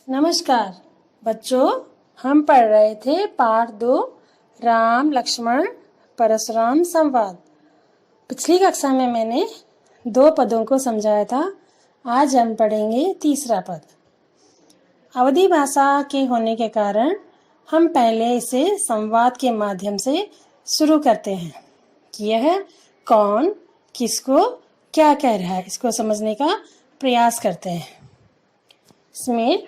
नमस्कार बच्चों, हम पढ़ रहे थे पाठ 2 राम लक्ष्मण परशुराम संवाद। पिछली कक्षा में मैंने 2 पदों को समझाया था। आज हम पढ़ेंगे तीसरा पद। अवधी भाषा के होने के कारण हम पहले इसे संवाद के माध्यम से शुरू करते हैं कि यह कौन किसको क्या कह रहा है, इसको समझने का प्रयास करते हैं। इसमें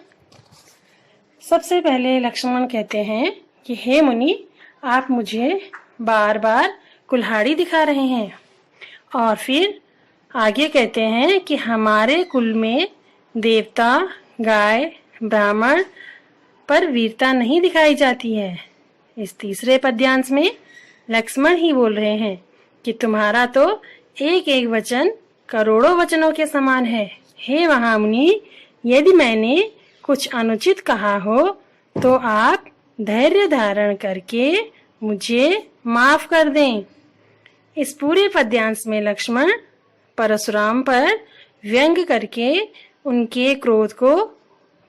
सबसे पहले लक्ष्मण कहते हैं कि हे मुनि, आप मुझे बार बार कुल्हाड़ी दिखा रहे हैं। और फिर आगे कहते हैं कि हमारे कुल में देवता, गाय, ब्राह्मण पर वीरता नहीं दिखाई जाती है। इस तीसरे पद्यांश में लक्ष्मण ही बोल रहे हैं कि तुम्हारा तो एक एक वचन करोड़ों वचनों के समान है। हे महामुनि, यदि मैंने कुछ अनुचित कहा हो तो आप धैर्य धारण करके मुझे माफ कर दें। इस पूरे पद्यांश में लक्ष्मण परशुराम पर व्यंग करके उनके क्रोध को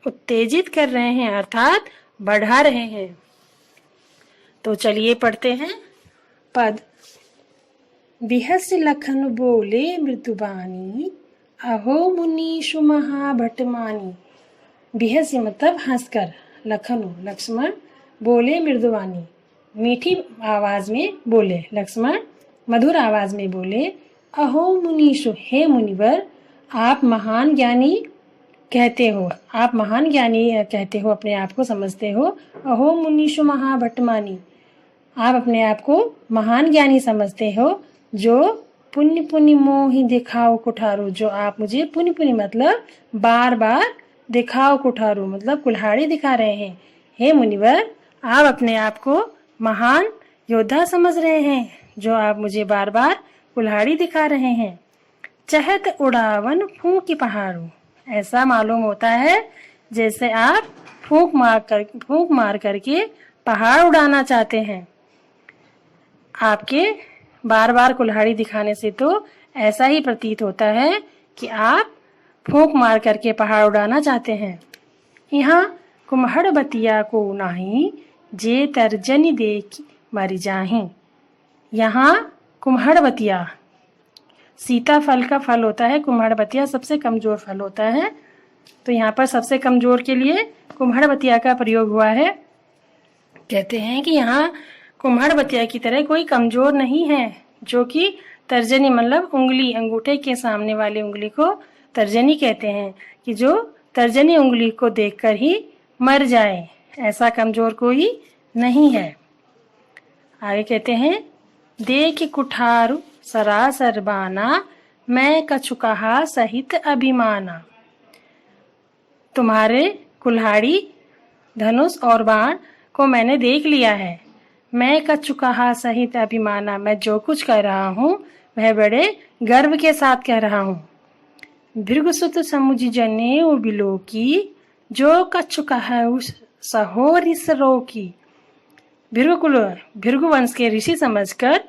उत्तेजित कर रहे हैं, अर्थात बढ़ा रहे हैं। तो चलिए पढ़ते हैं पद। बिहस लखन बोले मृदुबानी, अहो मुनीषु महाभटमानी। बिहसी मतलब हंसकर, लखनु लक्ष्मण बोले मृदुवानी, मीठी आवाज में बोले। लक्ष्मण मधुर आवाज में बोले, अहो मुनीषु, हे मुनिवर, आप महान ज्ञानी कहते हो, आप महान ज्ञानी कहते हो, अपने आप को समझते हो। अहो मुनीषु महाभटमानी, आप अपने आप को महान ज्ञानी समझते हो। जो पुण्य पुण्य मोहि दिखाओ कुठारो, जो आप मुझे पुण्य पुण्य मतलब बार बार दिखाओ कुठारो मतलब कुल्हाड़ी दिखा रहे हैं। हे मुनिवर, आप अपने आप को महान योद्धा समझ रहे हैं, जो आप मुझे बार बार कुल्हाड़ी दिखा रहे हैं। चहत उड़ावन फूंक पहाड़ू, ऐसा मालूम होता है जैसे आप फूंक मार करके पहाड़ उड़ाना चाहते हैं। आपके बार बार कुल्हाड़ी दिखाने से तो ऐसा ही प्रतीत होता है कि आप फूंक मार करके पहाड़ उड़ाना चाहते हैं। यहाँ कुम्हड़ बतिया को नाही, जे तर्जनी देख मर जाही। यहाँ कुम्हड़ बतिया सीताफल का फल होता है, कुम्हड़ बतिया सबसे कमजोर फल होता है। तो यहाँ पर सबसे कमजोर के लिए कुम्हड़ बतिया का प्रयोग हुआ है। कहते हैं कि यहाँ कुम्हड़ बतिया की तरह कोई कमजोर नहीं है, जो कि तर्जनी मतलब उंगली, अंगूठे के सामने वाली उंगली को तर्जनी कहते हैं, कि जो तर्जनी उंगली को देखकर ही मर जाए, ऐसा कमजोर कोई नहीं है। आगे कहते हैं, देख कुठारु सरासर बाना, मैं कछु कहा सहित अभिमाना। तुम्हारे कुल्हाड़ी, धनुष और बाण को मैंने देख लिया है। मैं कछु कहा सहित अभिमाना, मैं जो कुछ कह रहा हूँ वह बड़े गर्व के साथ कह रहा हूँ। भृगुसुत समुझ जनेऊ बिलोकी, जो कछु कहु सहोरिस रोकी। भृगु वंश के ऋषि समझकर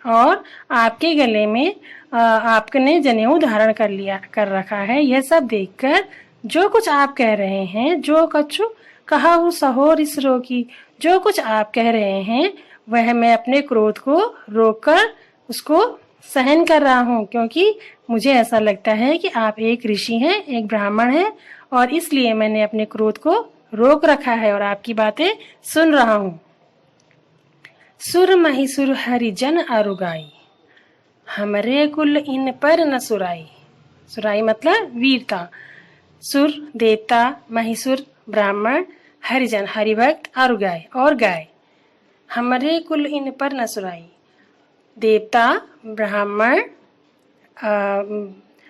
और आपके गले में आपने जनेऊ धारण कर रखा है, यह सब देखकर जो कुछ आप कह रहे हैं, जो कछु कहु सहोरिस रोकी, जो कुछ आप कह रहे हैं वह मैं अपने क्रोध को रोककर उसको सहन कर रहा हूँ, क्योंकि मुझे ऐसा लगता है कि आप एक ऋषि हैं, एक ब्राह्मण हैं, और इसलिए मैंने अपने क्रोध को रोक रखा है और आपकी बातें सुन रहा हूँ। सुर महिसुर हरिजन अरुगाई, हमरे कुल इन पर न सुराई। सुराई मतलब वीरता। सुर देवता, महिसुर ब्राह्मण, हरिजन हरिभक्त, अरुगाई और गाय। हमरे कुल इन पर न सुराई, देवता, ब्राह्मण,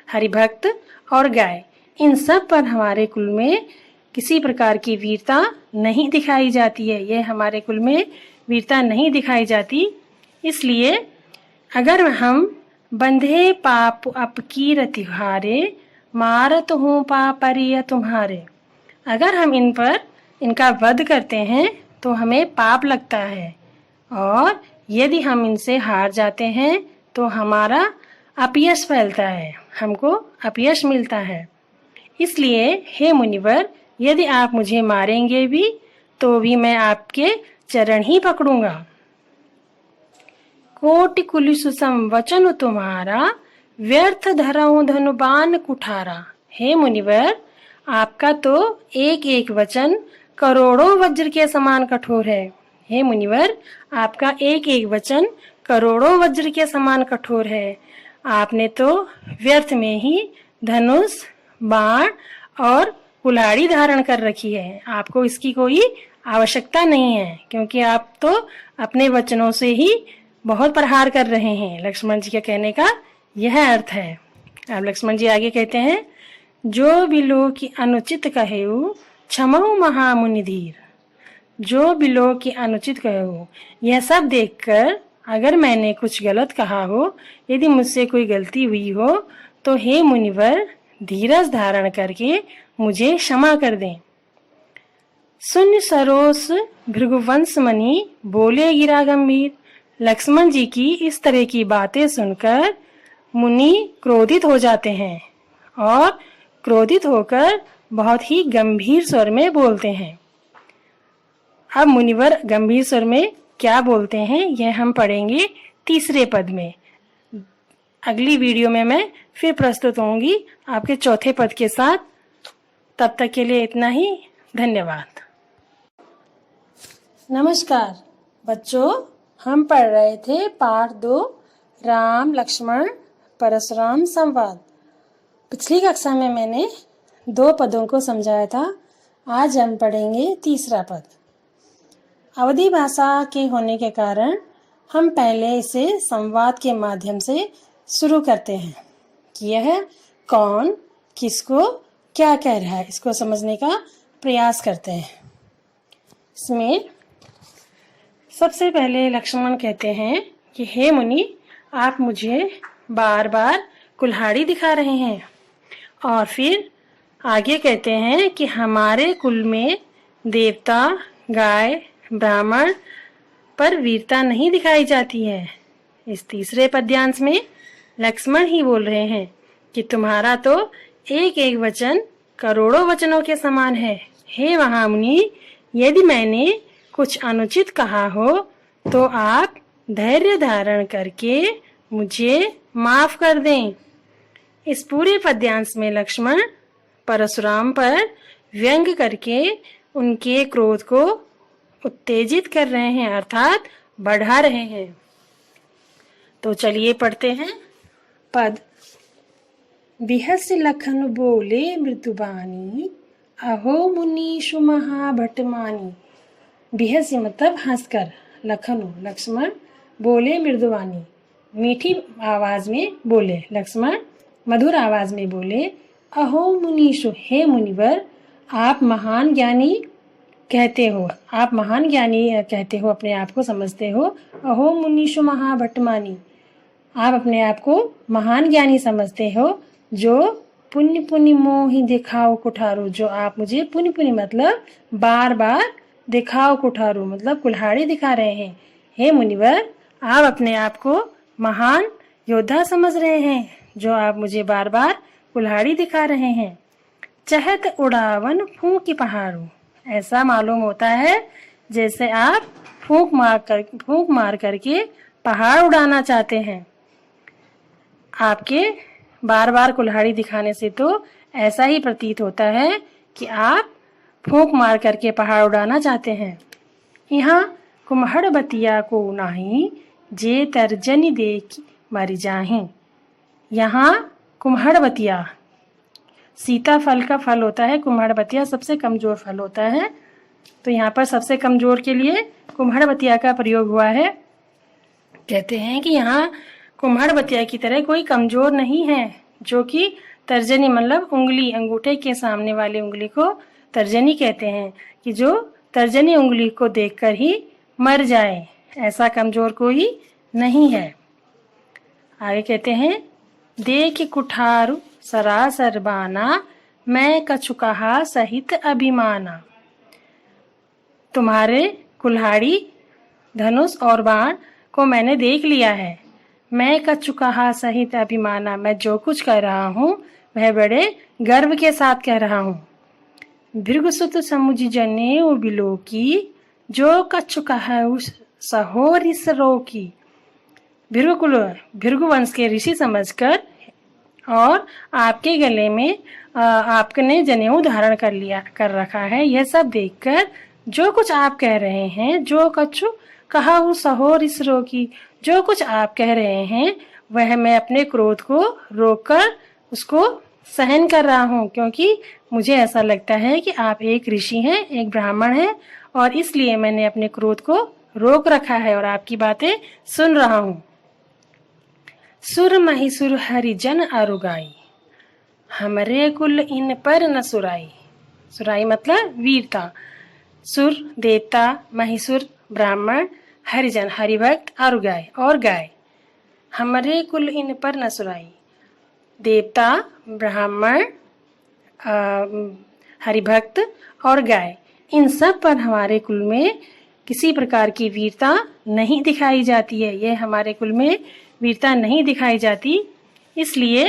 हरिभक्त और गाय, इन सब पर हमारे कुल में किसी प्रकार की वीरता नहीं दिखाई जाती है। यह हमारे कुल में वीरता नहीं दिखाई जाती। इसलिए अगर हम बंधे पाप अपकीर तिहारे, मारत हूँ पापरिय तुम्हारे, अगर हम इनका वध करते हैं तो हमें पाप लगता है, और यदि हम इनसे हार जाते हैं तो हमारा अपयश फैलता है, हमको अपयश मिलता है। इसलिए हे मुनिवर, यदि आप मुझे मारेंगे भी तो भी मैं आपके चरण ही पकड़ूंगा। कोटि कुलिस सम वचन तुम्हारा, व्यर्थ धरऊं धनुबान कुठारा। हे मुनिवर, आपका तो एक एक वचन करोड़ों वज्र के समान कठोर है। हे मुनिवर, आपका एक एक वचन करोड़ों वज्र के समान कठोर है। आपने तो व्यर्थ में ही धनुष, बाण और कुल्हाड़ी धारण कर रखी है। आपको इसकी कोई आवश्यकता नहीं है, क्योंकि आप तो अपने वचनों से ही बहुत प्रहार कर रहे हैं। लक्ष्मण जी के कहने का यह अर्थ है। अब लक्ष्मण जी आगे कहते हैं, जो बिलो की अनुचित कहेऊ, क्षमऊ महामुनि धीर। जो बिलो की अनुचित कहेऊ, यह सब देखकर अगर मैंने कुछ गलत कहा हो, यदि मुझसे कोई गलती हुई हो, तो हे मुनिवर, धीरज धारण करके मुझे क्षमा कर दें। सुन सरोस भृगुवंश मणि, बोले गिरा गंभीर। लक्ष्मण जी की इस तरह की बातें सुनकर मुनि क्रोधित हो जाते हैं और क्रोधित होकर बहुत ही गंभीर स्वर में बोलते हैं। अब मुनिवर गंभीर स्वर में क्या बोलते हैं यह हम पढ़ेंगे तीसरे पद में। अगली वीडियो में मैं फिर प्रस्तुत होंगी आपके चौथे पद के साथ। तब तक के लिए इतना ही। धन्यवाद। नमस्कार बच्चों, हम पढ़ रहे थे पाठ 2 राम लक्ष्मण परशुराम संवाद। पिछली कक्षा में मैंने 2 पदों को समझाया था। आज हम पढ़ेंगे तीसरा पद। अवधी भाषा के होने के कारण हम पहले इसे संवाद के माध्यम से शुरू करते हैं कि यह कौन किसको क्या कह रहा है, इसको समझने का प्रयास करते हैं। इसमें सबसे पहले लक्ष्मण कहते हैं कि हे मुनि, आप मुझे बार बार कुल्हाड़ी दिखा रहे हैं। और फिर आगे कहते हैं कि हमारे कुल में देवता, गाय, ब्राह्मण पर वीरता नहीं दिखाई जाती है। इस तीसरे पद्यांश में लक्ष्मण ही बोल रहे हैं कि तुम्हारा तो एक एक वचन करोड़ों वचनों के समान है। हे महामुनि, यदि मैंने कुछ अनुचित कहा हो तो आप धैर्य धारण करके मुझे माफ कर दें। इस पूरे पद्यांश में लक्ष्मण परशुराम पर व्यंग करके उनके क्रोध को उत्तेजित कर रहे हैं, अर्थात बढ़ा रहे हैं। तो चलिए पढ़ते हैं पद। बिहस लखन बोले मृदुबानी, अहो मुनीषु महाभटमानी। बिहस मतलब हंसकर, लखनु लक्ष्मण, बोले मृदुबानी मीठी आवाज में बोले, लक्ष्मण मधुर आवाज में बोले, अहो मुनीषु, हे मुनिवर, आप महान ज्ञानी कहते हो, आप महान ज्ञानी कहते हो, अपने आप को समझते हो। अहो मुनीषु महाभटमानी, आप अपने आप को महान ज्ञानी समझते हो। जो पुण्य पुण्य मोहि दिखाओ कुठारो, जो आप मुझे पुण्य पुण्य मतलब बार बार दिखाओ कुठारो मतलब कुल्हाड़ी दिखा रहे हैं। हे मुनिवर, आप अपने आप को महान योद्धा समझ रहे हैं, जो आप मुझे बार बार कुल्हाड़ी दिखा रहे हैं। चहत उड़ावन फूंक पहाड़ो, ऐसा मालूम होता है जैसे आप फूंक मार करके पहाड़ उड़ाना चाहते हैं। आपके बार बार कुल्हाड़ी दिखाने से तो ऐसा ही प्रतीत होता है कि आप फूंक मार करके पहाड़ उड़ाना चाहते हैं। यहाँ कुम्हड़ बतिया को नाही, जे तर्जनी देख मर जाही। यहाँ कुम्हड़ बतिया सीताफल का फल होता है, कुम्हड़ बतिया सबसे कमजोर फल होता है। तो यहाँ पर सबसे कमजोर के लिए कुम्हड़ बतिया का प्रयोग हुआ है। कहते हैं कि यहाँ कुम्हड़ बतिया की तरह कोई कमजोर नहीं है, जो कि तर्जनी मतलब उंगली, अंगूठे के सामने वाली उंगली को तर्जनी कहते हैं, कि जो तर्जनी उंगली को देखकर ही मर जाए, ऐसा कमजोर कोई नहीं है। आगे कहते हैं, देख कुठारु सरासर बाना, मैं कछु कहा सहित अभिमाना। तुम्हारे कुल्हाड़ी, धनुष और बाण को मैंने देख लिया है। मैं कछु कहा सहित अभिमाना, मैं जो कुछ कह रहा हूँ वह बड़े गर्व के साथ कह रहा हूँ। भृगुसुत समुझ जनेऊ बिलोकी, जो कछु कहऊ सहो रिस रोकी। भृगु वंश के ऋषि समझकर और आपके गले में आपने जनेऊ धारण कर रखा है, यह सब देखकर जो कुछ आप कह रहे हैं, जो कछु कहऊ सहो रिस रोकी, जो कुछ आप कह रहे हैं वह मैं अपने क्रोध को रोककर उसको सहन कर रहा हूँ, क्योंकि मुझे ऐसा लगता है कि आप एक ऋषि हैं, एक ब्राह्मण हैं, और इसलिए मैंने अपने क्रोध को रोक रखा है और आपकी बातें सुन रहा हूँ। सुर महिसुर हरिजन अरुगाई, हमरे कुल इन पर न सुराई। सुराई मतलब वीरता। सुर देवता, महिसुर ब्राह्मण, हरिजन हरिभक्त, अरुगाई और गाय। हमरे कुल इन पर न सुराई, देवता, ब्राह्मण, हरिभक्त और गाय, इन सब पर हमारे कुल में किसी प्रकार की वीरता नहीं दिखाई जाती है। यह हमारे कुल में वीरता नहीं दिखाई जाती। इसलिए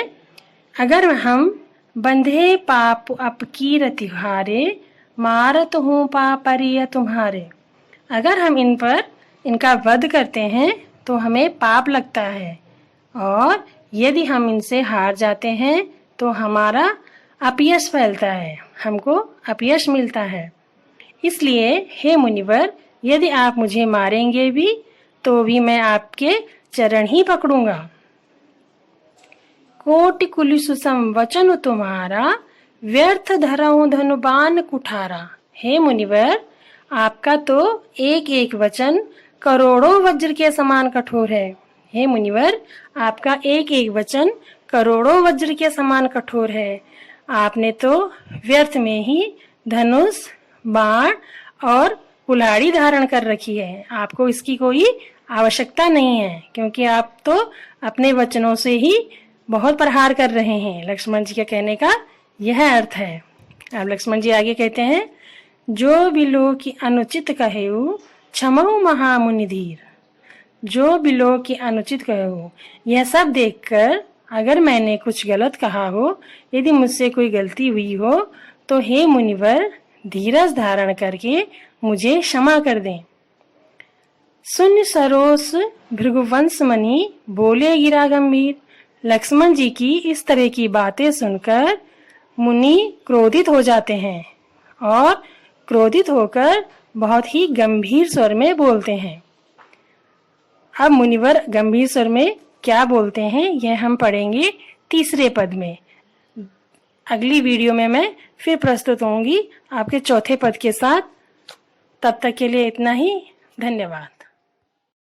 अगर हम बंधे पाप अपकी रतिहारे, मारत हूँ पापरिय तुम्हारे, अगर हम इनका वध करते हैं तो हमें पाप लगता है, और यदि हम इनसे हार जाते हैं तो हमारा अपयश फैलता है, हमको अपयश मिलता है। इसलिए हे मुनिवर, यदि आप मुझे मारेंगे भी तो भी मैं आपके चरण ही पकड़ूंगा। कोटि कुलिसुसम वचन तुम्हारा, व्यर्थ धरऊं धनुबान कुठारा। हे मुनिवर, आपका तो एक एक वचन करोड़ों वज्र के समान कठोर है। हे मुनिवर, आपका एक एक वचन करोड़ों वज्र के समान कठोर है। आपने तो व्यर्थ में ही धनुष, बाण और कुल्हाड़ी धारण कर रखी है। आपको इसकी कोई आवश्यकता नहीं है, क्योंकि आप तो अपने वचनों से ही बहुत प्रहार कर रहे हैं। लक्ष्मण जी के कहने का यह अर्थ है। अब लक्ष्मण जी आगे कहते हैं, जो बिलो की अनुचित कहेऊ, क्षमऊ महामुनि धीर। जो बिलो की अनुचित कहेऊ, यह सब देखकर अगर मैंने कुछ गलत कहा हो, यदि मुझसे कोई गलती हुई हो, तो हे मुनिवर, धीरज धारण करके मुझे क्षमा कर दें। सुन सरोस भृगुवंश मणि, बोले गिरा गंभीर। लक्ष्मण जी की इस तरह की बातें सुनकर मुनि क्रोधित हो जाते हैं और क्रोधित होकर बहुत ही गंभीर स्वर में बोलते हैं। अब मुनिवर गंभीर स्वर में क्या बोलते हैं यह हम पढ़ेंगे तीसरे पद में। अगली वीडियो में मैं फिर प्रस्तुत होंगी आपके चौथे पद के साथ। तब तक के लिए इतना ही। धन्यवाद।